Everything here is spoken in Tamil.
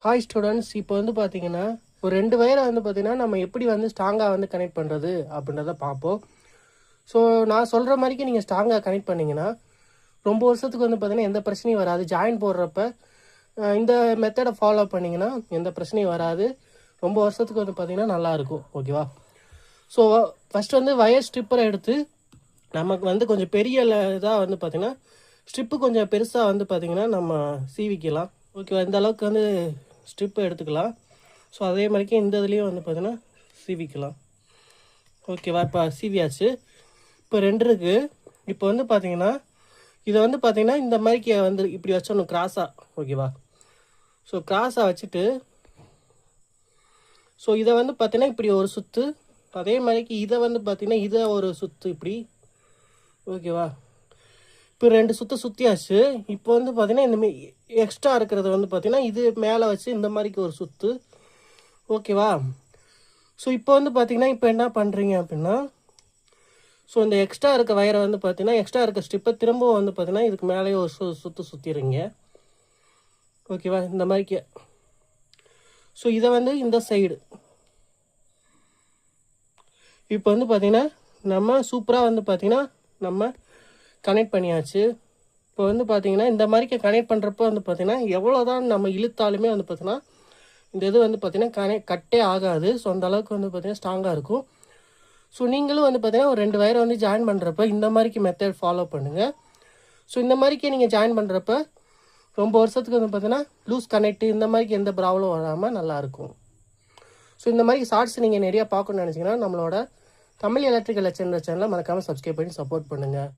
ஹாய் ஸ்டூடெண்ட்ஸ், இப்போ வந்து பார்த்தீங்கன்னா ஒரு 2 வயரை வந்து பார்த்தீங்கன்னா நம்ம எப்படி வந்து ஸ்ட்ராங்காக வந்து கனெக்ட் பண்ணுறது அப்படின்றத பார்ப்போம். ஸோ நான் சொல்கிற மாதிரிக்கு நீங்கள் ஸ்ட்ராங்காக கனெக்ட் பண்ணிங்கன்னா ரொம்ப வருஷத்துக்கு வந்து பார்த்தீங்கன்னா எந்த பிரச்சனையும் வராது. ஜாயின் போடுறப்ப இந்த மெத்தடை ஃபாலோ பண்ணிங்கன்னா எந்த பிரச்சனையும் வராது. ரொம்ப வருஷத்துக்கு வந்து பார்த்தீங்கன்னா நல்லாயிருக்கும். ஓகேவா? ஸோ ஃபஸ்ட் வந்து வயர் ஸ்ட்ரிப்பரை எடுத்து நமக்கு வந்து கொஞ்சம் பெரிய இதாக வந்து பார்த்திங்கன்னா ஸ்ட்ரிப்பு கொஞ்சம் பெருசாக வந்து பார்த்திங்கன்னா நம்ம சீவிக்கலாம். ஓகேவா? இந்த அளவுக்கு வந்து ஸ்ட்ரிப்பை எடுத்துக்கலாம். ஸோ அதே மாதிரிக்கே இந்த இதுலேயும் வந்து பார்த்திங்கன்னா சீவிக்கலாம். ஓகேவா? இப்போ சீவியாச்சு. இப்போ 2 இருக்குது. இப்போ வந்து பார்த்திங்கன்னா இதை வந்து பார்த்திங்கன்னா இந்த மாதிரிக்கு வந்து இப்படி வச்சிடணும் கிராஸாக. ஓகேவா? ஸோ கிராஸாக வச்சுட்டு ஸோ இதை வந்து பார்த்திங்கன்னா இப்படி ஒரு சுற்று, அதே மாதிரிக்கு இதை வந்து பார்த்திங்கன்னா இதை ஒரு சுற்று இப்படி. ஓகேவா? இப்போ 2 சுற்று சுற்றியாச்சு. இப்போ வந்து பார்த்திங்கன்னா இந்த எக்ஸ்ட்ரா இருக்கிறது வந்து பார்த்திங்கன்னா இது மேலே வச்சு இந்த மாதிரிக்கு ஒரு சுற்று. ஓகேவா? ஸோ இப்போ வந்து பார்த்திங்கன்னா இப்போ என்ன பண்ணுறீங்க அப்படின்னா, ஸோ இந்த எக்ஸ்ட்ரா இருக்க வயரை வந்து பார்த்திங்கன்னா எக்ஸ்ட்ரா இருக்க ஸ்ட்ரிப்பை திரும்பவும் வந்து பார்த்திங்கன்னா இதுக்கு மேலேயே ஒரு சுற்று சுற்றிடுங்க. ஓகேவா? இந்த மாதிரிக்கு. ஸோ இதை வந்து இந்த சைடு இப்போ வந்து பார்த்திங்கன்னா நம்ம சூப்பராக வந்து பார்த்திங்கன்னா நம்ம கனெக்ட் பண்ணியாச்சு. இப்போ வந்து பார்த்திங்கன்னா இந்த மாதிரிக்கு கனெக்ட் பண்ணுறப்போ வந்து பார்த்திங்கன்னா எவ்வளோ தான் நம்ம இழுத்தாலுமே வந்து பார்த்திங்கன்னா இந்த இது வந்து பார்த்திங்கன்னா கட்டே ஆகாது. ஸோ அந்த அளவுக்கு வந்து பார்த்திங்கன்னா ஸ்ட்ராங்காக இருக்கும். ஸோ நீங்களும் வந்து பார்த்திங்கன்னா ஒரு 2 வயரை வந்து ஜாயின் பண்ணுறப்ப இந்த மாதிரிக்கு மெத்தட் ஃபாலோ பண்ணுங்கள். ஸோ இந்த மாதிரிக்கே நீங்கள் ஜாயின் பண்ணுறப்ப ரொம்ப வருஷத்துக்கு வந்து பார்த்திங்கன்னா லூஸ் கனெக்ட் இந்த மாதிரிக்கு எந்த ப்ராப்ளம் வராமல் நல்லாயிருக்கும். ஸோ இந்த மாதிரி ஷார்ட்ஸ் நீங்கள் நிறையா பார்க்கணுன்னு நினச்சிங்கன்னா நம்மளோட தமிழ் எலக்ட்ரிக்கல் சேனலை மறக்காமல் சப்ஸ்கிரைப் பண்ணி சப்போர்ட் பண்ணுங்கள்.